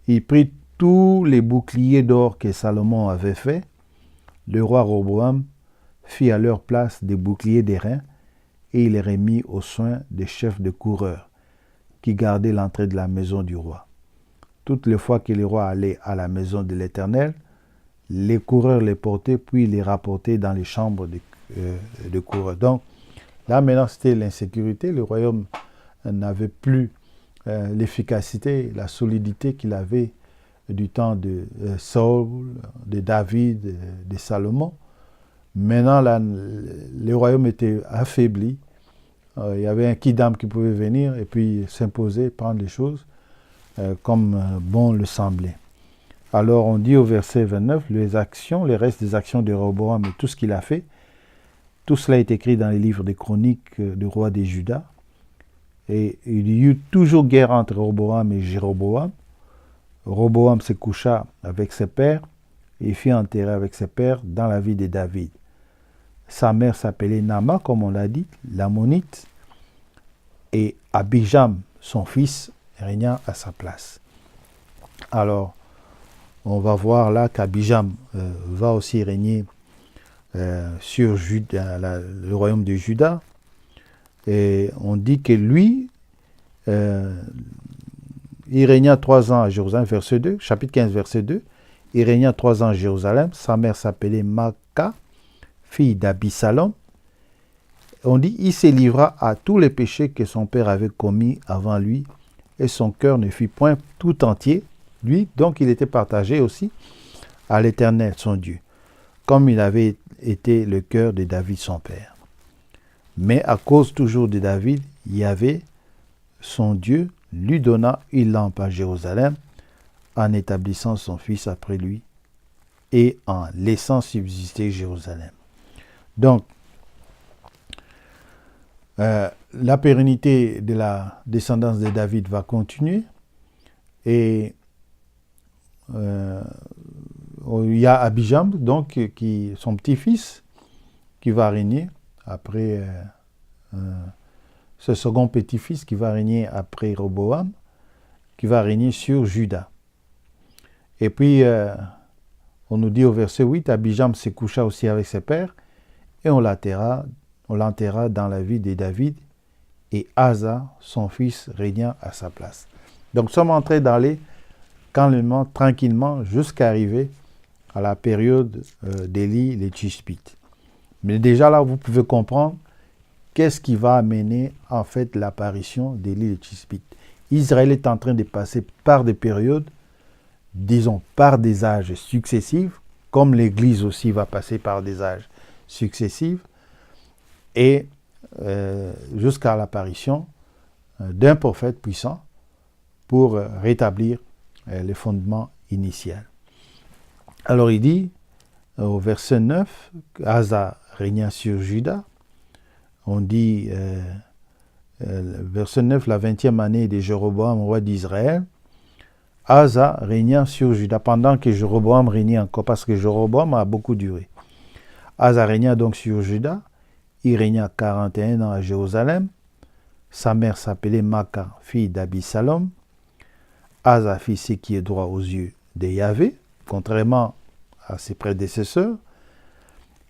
Speaker 1: Il prit tous les boucliers d'or que Salomon avait faits. Le roi Roboam fit à leur place des boucliers d'airain, et il les remit aux soins des chefs de coureurs qui gardaient l'entrée de la maison du roi. Toutes les fois que le roi allait à la maison de l'Éternel, les coureurs les portaient, puis les rapportaient dans les chambres de coureurs. Donc, là, maintenant, c'était l'insécurité. Le royaume n'avait plus l'efficacité, la solidité qu'il avait du temps de Saul, de David, de Salomon. Maintenant, le royaume était affaibli. Il y avait un Kidam qui pouvait venir et puis s'imposer, prendre les choses comme bon le semblait. Alors on dit au verset 29, les restes des actions de Roboam et tout ce qu'il a fait, tout cela est écrit dans les livres des chroniques du roi des Juda. Et il y eut toujours guerre entre Roboam et Jéroboam. Roboam se coucha avec ses pères et fut enterré avec ses pères dans la ville de David. Sa mère s'appelait Nama, comme on l'a dit, l'Ammonite, et Abijam, son fils, régna à sa place. Alors, on va voir là qu'Abijam va aussi régner sur le royaume de Juda. Et on dit que lui, il régna 3 ans à Jérusalem, verset 2, chapitre 15, verset 2. Il régna 3 ans à Jérusalem. Sa mère s'appelait Maaka, fille d'Abisalom. On dit, il se livra à tous les péchés que son père avait commis avant lui, et son cœur ne fut point tout entier, lui, donc il était partagé aussi à l'Éternel, son Dieu, comme il avait été le cœur de David, son père. Mais à cause toujours de David, Yahvé, son Dieu, lui donna une lampe à Jérusalem, en établissant son fils après lui, et en laissant subsister Jérusalem. Donc, la pérennité de la descendance de David va continuer, et il y a Abijam, donc, son petit-fils, qui va régner après ce second petit-fils qui va régner après Roboam, qui va régner sur Juda. Et puis, on nous dit au verset 8, Abijam se coucha aussi avec ses pères, et on l'enterra dans la ville de David, et Asa, son fils, régna à sa place. Donc, nous sommes entrés d'aller calmement, tranquillement, jusqu'à arriver à la période d'Élie, les Tishbites. Mais déjà là, vous pouvez comprendre qu'est-ce qui va amener en fait l'apparition d'Élie, les Tishbites. Israël est en train de passer par des périodes, disons par des âges successifs, comme l'Église aussi va passer par des âges successifs, et jusqu'à l'apparition d'un prophète puissant pour rétablir les fondements initiaux. Alors il dit, au verset 9, Asa régna sur Juda. On dit, verset 9, la 20e année de Jéroboam, roi d'Israël, Asa régna sur Juda, pendant que Jéroboam régnait encore, parce que Jéroboam a beaucoup duré. Asa régna donc sur Juda, il régna 41 ans à Jérusalem. Sa mère s'appelait Maaka, fille d'Abisalom. Asa fit ce qui est droit aux yeux de Yahvé, contrairement à ses prédécesseurs.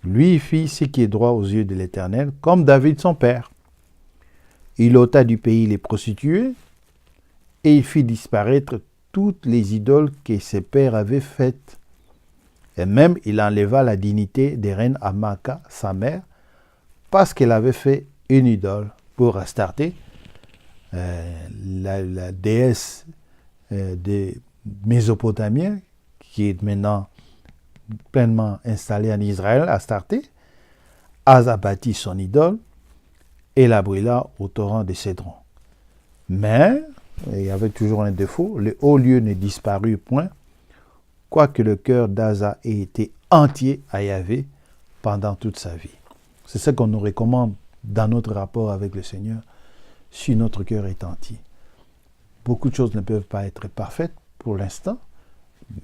Speaker 1: Lui fit ce qui est droit aux yeux de l'Éternel, comme David son père. Il ôta du pays les prostituées, et il fit disparaître toutes les idoles que ses pères avaient faites. Et même il enleva la dignité des reines à Maaka, sa mère, parce qu'elle avait fait une idole pour Astarté, la déesse des Mésopotamiens, qui est maintenant pleinement installée en Israël, Astarté. Asa bâtit son idole et la brûla au torrent de Cédron. Mais, il y avait toujours un défaut, le haut lieu ne disparut point, quoique le cœur d'Asa ait été entier à Yahvé pendant toute sa vie. C'est ce qu'on nous recommande dans notre rapport avec le Seigneur, si notre cœur est entier. Beaucoup de choses ne peuvent pas être parfaites pour l'instant,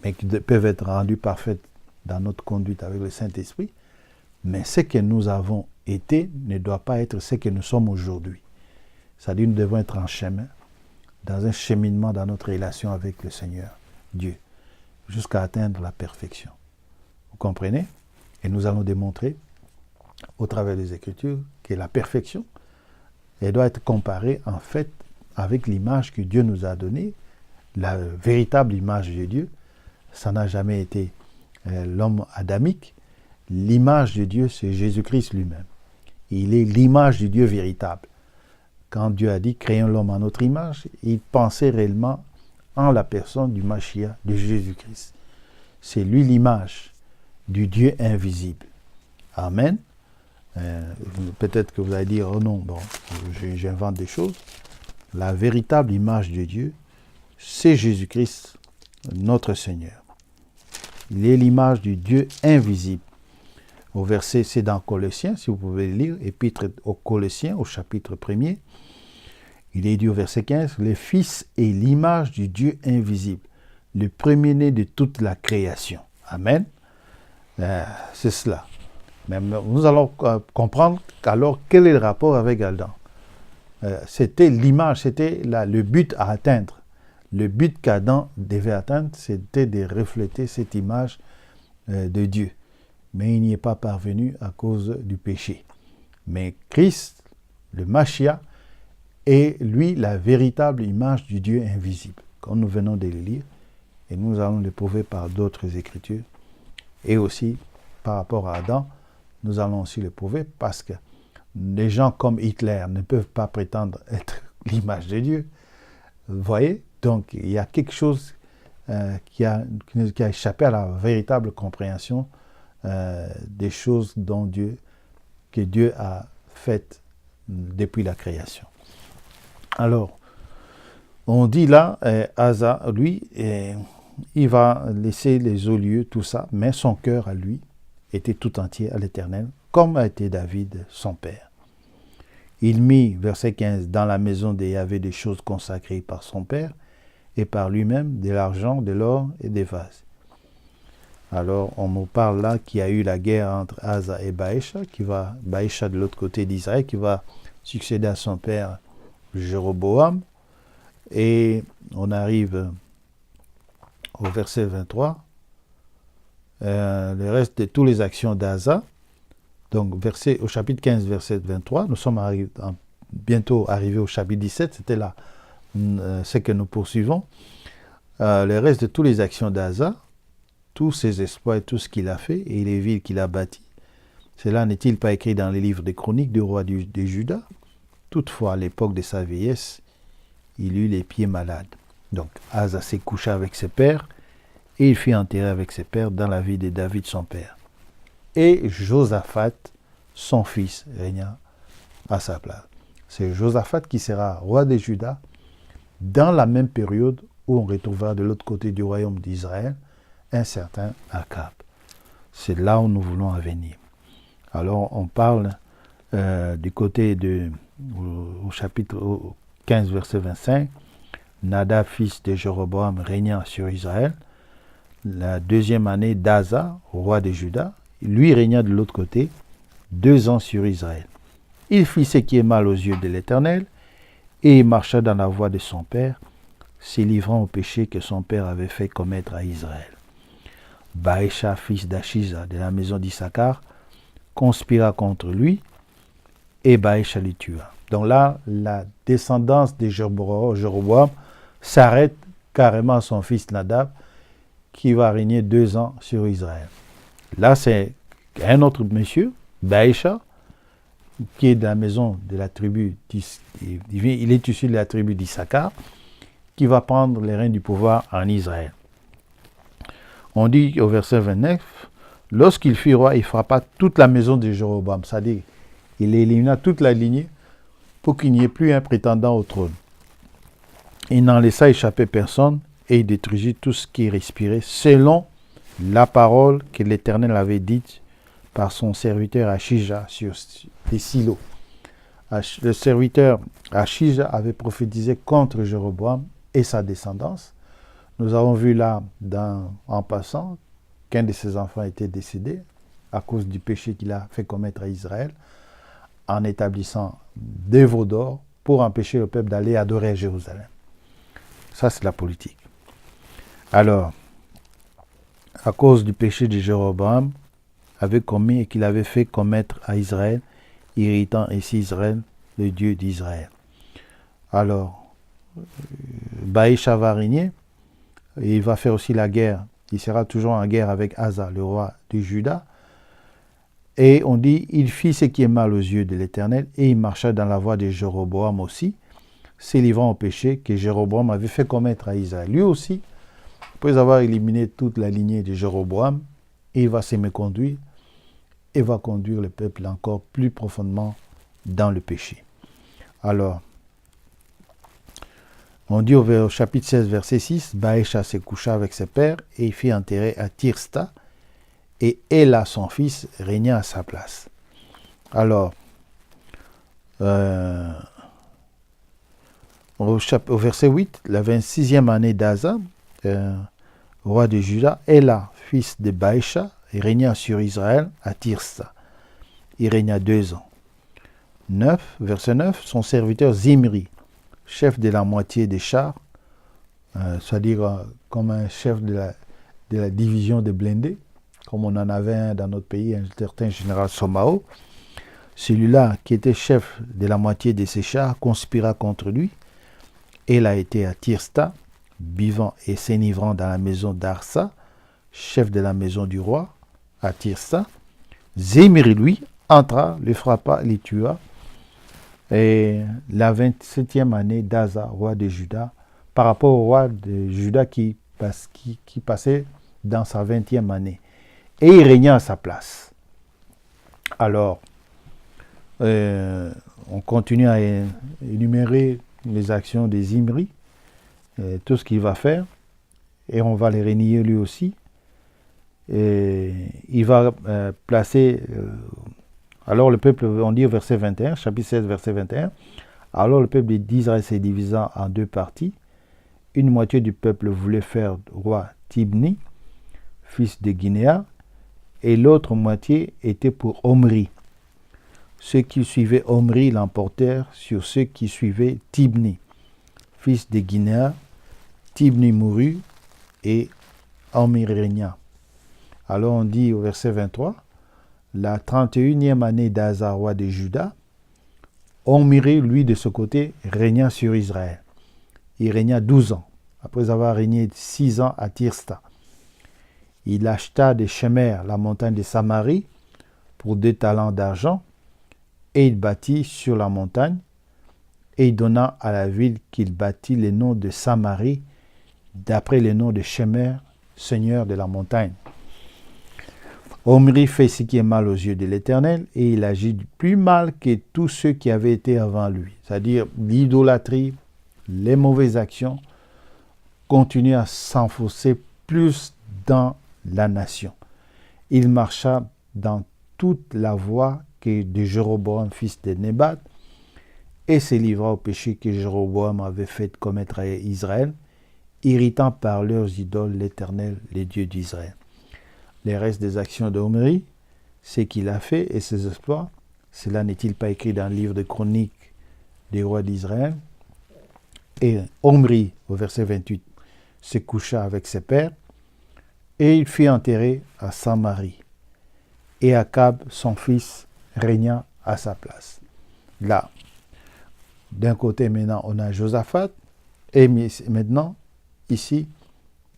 Speaker 1: mais qui peuvent être rendues parfaites dans notre conduite avec le Saint-Esprit. Mais ce que nous avons été ne doit pas être ce que nous sommes aujourd'hui. C'est-à-dire, nous devons être en chemin, dans un cheminement dans notre relation avec le Seigneur, Dieu, jusqu'à atteindre la perfection. Vous comprenez? Et nous allons démontrer, au travers des Écritures, que la perfection, elle doit être comparée, en fait, avec l'image que Dieu nous a donnée, la véritable image de Dieu. Ça n'a jamais été l'homme adamique. L'image de Dieu, c'est Jésus-Christ lui-même. Il est l'image du Dieu véritable. Quand Dieu a dit « créons l'homme à notre image », il pensait réellement en la personne du Mashiach, de Jésus-Christ. C'est lui l'image du Dieu invisible. Amen. Peut-être que vous allez dire, oh non, bon, j'invente des choses. La véritable image de Dieu, c'est Jésus-Christ, notre Seigneur. Il est l'image du Dieu invisible. Au verset, c'est dans Colossiens, si vous pouvez le lire, Épître aux Colossiens, au chapitre 1er. Il est dit au verset 15, « Le Fils est l'image du Dieu invisible, le premier-né de toute la création. » Amen. C'est cela. Mais nous allons comprendre alors quel est le rapport avec Adam. C'était l'image, c'était le but à atteindre. Le but qu'Adam devait atteindre, c'était de refléter cette image de Dieu. Mais il n'y est pas parvenu à cause du péché. Mais Christ, le Mashiach, est lui la véritable image du Dieu invisible, comme nous venons de le lire, et nous allons le prouver par d'autres écritures. Et aussi, par rapport à Adam, nous allons aussi le prouver parce que les gens comme Hitler ne peuvent pas prétendre être l'image de Dieu. Vous voyez? Donc, il y a quelque chose qui a échappé à la véritable compréhension des choses que Dieu a faites depuis la création. Alors, on dit là, Asa, lui, il va laisser les hauts lieux, tout ça, mais son cœur à lui était tout entier à l'Éternel, comme a été David, son père. Il mit, verset 15, dans la maison de Yahvé des choses consacrées par son père, et par lui-même de l'argent, de l'or et des vases. Alors, on nous parle là qu'il y a eu la guerre entre Asa et Baïcha, Baïcha de l'autre côté d'Israël, qui va succéder à son père Jéroboam. Et on arrive au verset 23. Le reste de toutes les actions d'Asa. Donc, au chapitre 15, verset 23, nous sommes bientôt arrivés au chapitre 17. C'était là ce que nous poursuivons. Le reste de toutes les actions d'Asa, tous ses exploits et tout ce qu'il a fait, et les villes qu'il a bâties, cela n'est-il pas écrit dans les livres des chroniques du roi de Juda? Toutefois, à l'époque de sa vieillesse, il eut les pieds malades. Donc, Asa s'est couché avec ses pères, et il fut enterré avec ses pères dans la ville de David, son père. Et Josaphat, son fils, régna à sa place. C'est Josaphat qui sera roi de Juda dans la même période où on retrouvera de l'autre côté du royaume d'Israël un certain Akab. C'est là où nous voulons en venir. Alors, on parle du côté au chapitre 15, verset 25, Nadab, fils de Jéroboam, régna sur Israël. La deuxième année d'Asa, roi de Juda, lui régna de l'autre côté 2 ans sur Israël. Il fit ce qui est mal aux yeux de l'Éternel, et il marcha dans la voie de son père, se livrant au péché que son père avait fait commettre à Israël. Baïcha, fils d'Achiza, de la maison d'Issachar, conspira contre lui, et Baïcha le tua. Donc là, la descendance de Jéroboam s'arrête carrément à son fils Nadab, qui va régner 2 ans sur Israël. Là, c'est un autre monsieur, Baïcha, qui est de la maison de la tribu, il est issu de la tribu d'Issachar, qui va prendre les rênes du pouvoir en Israël. On dit au verset 29, lorsqu'il fut roi, il frappa toute la maison de Jéroboam, c'est-à-dire il élimina toute la lignée pour qu'il n'y ait plus un prétendant au trône. Il n'en laissa échapper personne et il détruisit tout ce qui respirait selon la parole que l'Éternel avait dite par son serviteur Achija sur les silos. Le serviteur Achija avait prophétisé contre Jéroboam et sa descendance. Nous avons vu là, en passant, qu'un de ses enfants était décédé à cause du péché qu'il a fait commettre à Israël en établissant des veaux d'or pour empêcher le peuple d'aller adorer à Jérusalem. Ça, c'est la politique. Alors, à cause du péché de Jéroboam, avait commis et qu'il avait fait commettre à Israël, irritant ainsi Israël, le Dieu d'Israël. Alors, Baïcha va régner, et il va faire aussi la guerre. Il sera toujours en guerre avec Asa, le roi de Juda. Et on dit, il fit ce qui est mal aux yeux de l'Éternel, et il marcha dans la voie de Jéroboam aussi, se livrant au péché que Jéroboam avait fait commettre à Israël. Lui aussi, après avoir éliminé toute la lignée de Jéroboam, il va se méconduire et va conduire le peuple encore plus profondément dans le péché. Alors, on dit au chapitre 16, verset 6, Baécha se coucha avec ses pères et il fit enterrer à Tirsta, et Éla, son fils, régna à sa place. Alors, au verset 8, la 26e année d'Asa, roi de Juda, Éla, fils de Baécha, régna sur Israël à Tirsa. Il régna 2 ans. Verset 9, son serviteur Zimri, chef de la moitié des chars, c'est-à-dire comme un chef de la division des blindés, comme on en avait un dans notre pays, un certain général Somao. Celui-là, qui était chef de la moitié de ses chars, conspira contre lui. Il a été à Tirsta, buvant et s'enivrant dans la maison d'Arsa, chef de la maison du roi, à Tirsta. Zimri, lui, entra, le frappa, le tua. Et la 27e année d'Asa, roi de Juda, par rapport au roi de Juda qui passait dans sa 20e année. Et il régna à sa place. Alors, on continue à énumérer les actions de Zimri, tout ce qu'il va faire, et on va les renier lui aussi. Et il va placer... alors le peuple, on dit au verset 21, chapitre 16, verset 21, alors le peuple d'Israël s'est divisé en 2 parties. Une moitié du peuple voulait faire roi Tibni, fils de Guinéa, et l'autre moitié était pour Omri. Ceux qui suivaient Omri l'emportèrent sur ceux qui suivaient Tibni, fils de Guinéa. Tibni mourut et Omri régna. Alors on dit au verset 23, la 31e année d'Asa, roi de Juda, Omri, lui de ce côté, régna sur Israël. Il régna 12 ans, après avoir régné 6 ans à Tirsta. Il acheta de Shemer, la montagne de Samarie, pour 2 talents d'argent, et il bâtit sur la montagne, et il donna à la ville qu'il bâtit le nom de Samarie, d'après le nom de Shemer, seigneur de la montagne. Omri fait ce qui est mal aux yeux de l'Éternel, et il agit plus mal que tous ceux qui avaient été avant lui. C'est-à-dire l'idolâtrie, les mauvaises actions, continuent à s'enfoncer plus dans la nation. Il marcha dans toute la voie de Jéroboam, fils de Nébat, et se livra au péché que Jéroboam avait fait commettre à Israël, irritant par leurs idoles l'Éternel, les dieux d'Israël. Les restes des actions d'Omri, ce qu'il a fait et ses exploits, cela n'est-il pas écrit dans le livre de Chroniques des rois d'Israël? Et Omri, au verset 28, se coucha avec ses pères, et il fut enterré à Samarie. Et Akab, son fils, régna à sa place. Là, d'un côté, maintenant, on a Josaphat, et maintenant, ici,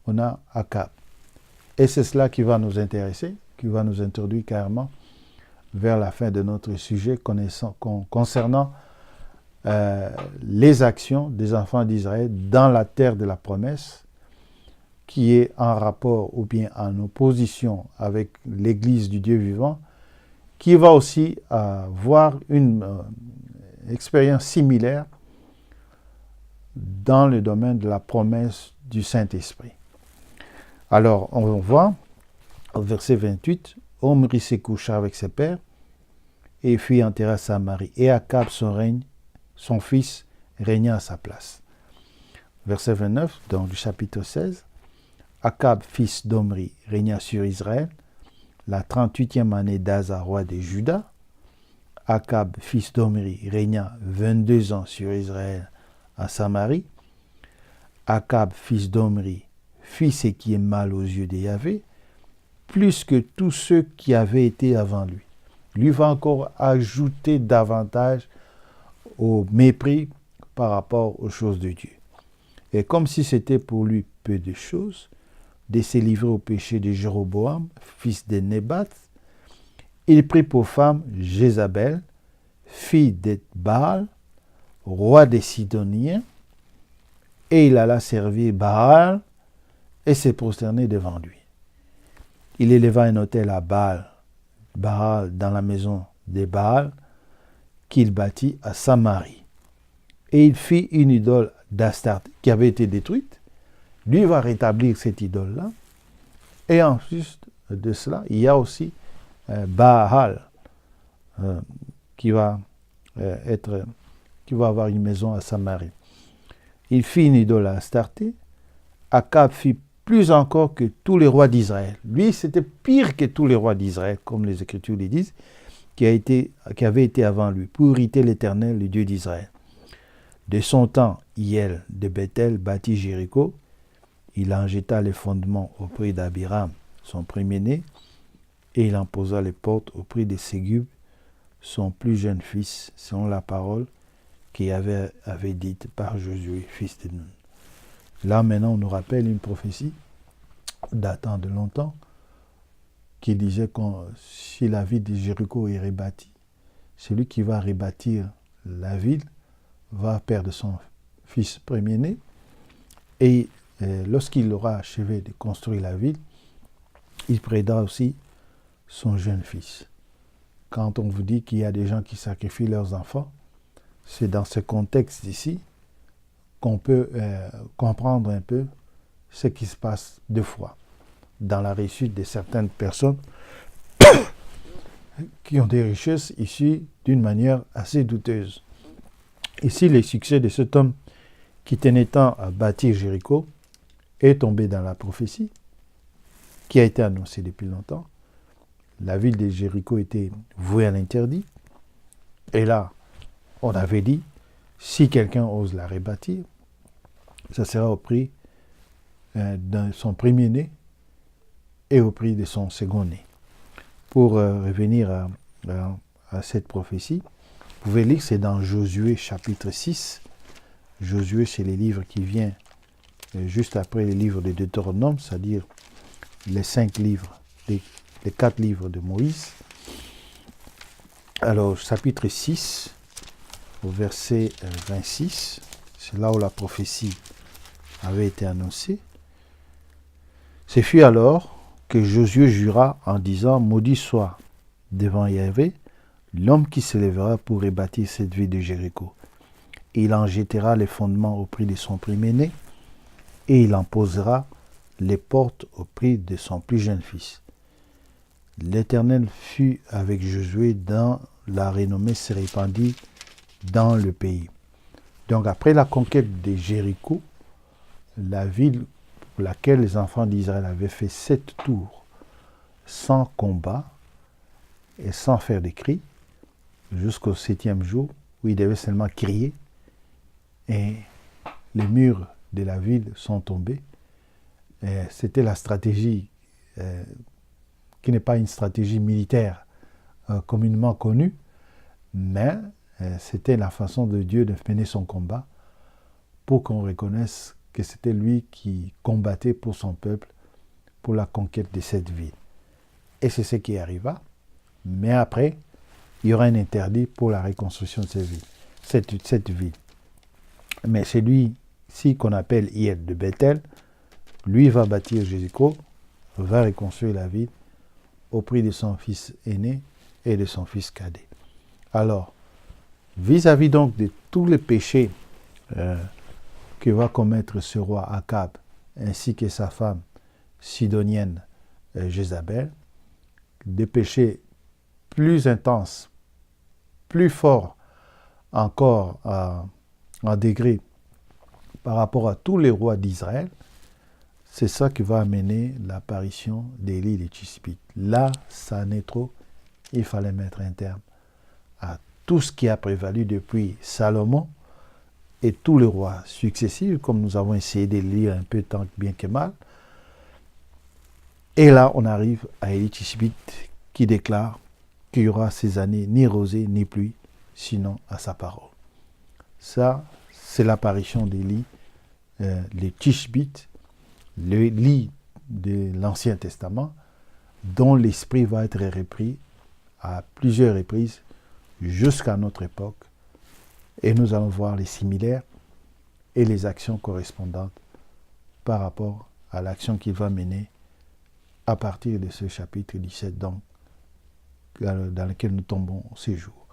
Speaker 1: on a Akab. Et c'est cela qui va nous intéresser, qui va nous introduire carrément vers la fin de notre sujet concernant les actions des enfants d'Israël dans la terre de la promesse, qui est en rapport ou bien en opposition avec l'Église du Dieu vivant, qui va aussi avoir une expérience similaire dans le domaine de la promesse du Saint-Esprit. Alors, on voit au verset 28, Omri se coucha avec ses pères et fut enterré à Samarie. Et Akab, son fils, régna à sa place. Verset 29, dans le chapitre 16, Akab, fils d'Omri, régna sur Israël la 38e année d'Asa, roi de Juda. Akab, fils d'Omri, régna 22 ans sur Israël à Samarie. Akab, fils d'Omri, fit ce qui est mal aux yeux de Yahvé, plus que tous ceux qui avaient été avant lui. Lui va encore ajouter davantage au mépris par rapport aux choses de Dieu. Et comme si c'était pour lui peu de choses, de se livrer au péché de Jéroboam, fils de Nébat, il prit pour femme Jézabel, fille de Baal, roi des Sidoniens, et il alla servir Baal et se prosterner devant lui. Il éleva un autel à Baal Baal dans la maison des Baal qu'il bâtit à Samarie. Et il fit une idole d'Astarte qui avait été détruite. Lui va rétablir cette idole-là. Et en plus de cela, il y a aussi Baal qui va avoir une maison à Samarie. Il fit une idole à Astarte. Akab fit plus encore que tous les rois d'Israël. Lui, c'était pire que tous les rois d'Israël, comme les Écritures le disent, qui avait été avant lui, pour irriter l'Éternel, le Dieu d'Israël. De son temps, Hiel de Bethel bâtit Jéricho. Il en jeta les fondements au prix d'Abiram, son premier-né, et il en posa les portes au prix de Ségub, son plus jeune fils, selon la parole qu'il avait dite par Josué, fils de Nun. Là, maintenant, on nous rappelle une prophétie datant de longtemps qui disait que si la ville de Jéricho est rebâtie, celui qui va rebâtir la ville va perdre son fils premier-né et lorsqu'il aura achevé de construire la ville, il perdra aussi son jeune fils. Quand on vous dit qu'il y a des gens qui sacrifient leurs enfants, c'est dans ce contexte ici qu'on peut comprendre un peu ce qui se passe deux fois dans la réussite de certaines personnes qui ont des richesses issues d'une manière assez douteuse. Ici, le succès de cet homme qui tenait tant à bâtir Jéricho est tombé dans la prophétie qui a été annoncée depuis longtemps. La ville de Jéricho était vouée à l'interdit. Et là, on avait dit, si quelqu'un ose la rebâtir, ça sera au prix de son premier-né et au prix de son second-né. Pour revenir à cette prophétie, vous pouvez lire, c'est dans Josué chapitre 6. Josué, c'est les livres qui viennent juste après les livres de Deutéronome, c'est-à-dire les 5 livres, les 4 livres de Moïse. Alors, chapitre 6, au verset 26, c'est là où la prophétie avait été annoncée. Ce fut alors que Josué jura en disant « Maudit soit devant Yahvé l'homme qui se lèvera pour rebâtir cette ville de Jéricho. Il en jettera les fondements au prix de son premier-né, et il en posera les portes au prix de son plus jeune fils. L'Éternel fut avec Josué dans la renommée se répandit dans le pays. » Donc après la conquête de Jéricho, la ville pour laquelle les enfants d'Israël avaient fait 7 tours sans combat et sans faire de cris, jusqu'au 7e jour où ils devaient seulement crier, et les murs de la ville sont tombés. Et c'était la stratégie qui n'est pas une stratégie militaire communément connue, mais c'était la façon de Dieu de mener son combat pour qu'on reconnaisse que c'était lui qui combattait pour son peuple, pour la conquête de cette ville. Et c'est ce qui arriva. Mais après, il y aura un interdit pour la reconstruction de cette ville. Mais celui-ci qu'on appelle Hiel de Bethel, lui va bâtir Jéricho, va reconstruire la ville au prix de son fils aîné et de son fils cadet. Alors, vis-à-vis donc de tous les péchés que va commettre ce roi Akab, ainsi que sa femme sidonienne Jézabel, des péchés plus intenses, plus forts encore en degré par rapport à tous les rois d'Israël, c'est ça qui va amener l'apparition d'Élie le Tishbite. Là, ça n'est trop, il fallait mettre un terme à tout ce qui a prévalu depuis Salomon et tous les rois successifs, comme nous avons essayé de lire un peu tant bien que mal. Et là, on arrive à Élie Tishbite qui déclare qu'il y aura ces années ni rosée ni pluie, sinon à sa parole. Ça, c'est l'apparition d'Élie, les Tishbites, le lit de l'Ancien Testament, dont l'esprit va être repris à plusieurs reprises jusqu'à notre époque. Et nous allons voir les similaires et les actions correspondantes par rapport à l'action qu'il va mener à partir de ce chapitre 17, donc, dans lequel nous tombons ces jours.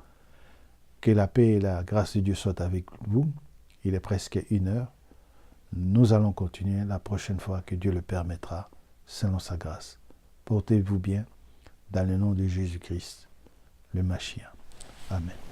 Speaker 1: Que la paix et la grâce de Dieu soient avec vous. Il est presque 1h. Nous allons continuer la prochaine fois que Dieu le permettra, selon sa grâce. Portez-vous bien, dans le nom de Jésus-Christ, le Mashiach. Amen.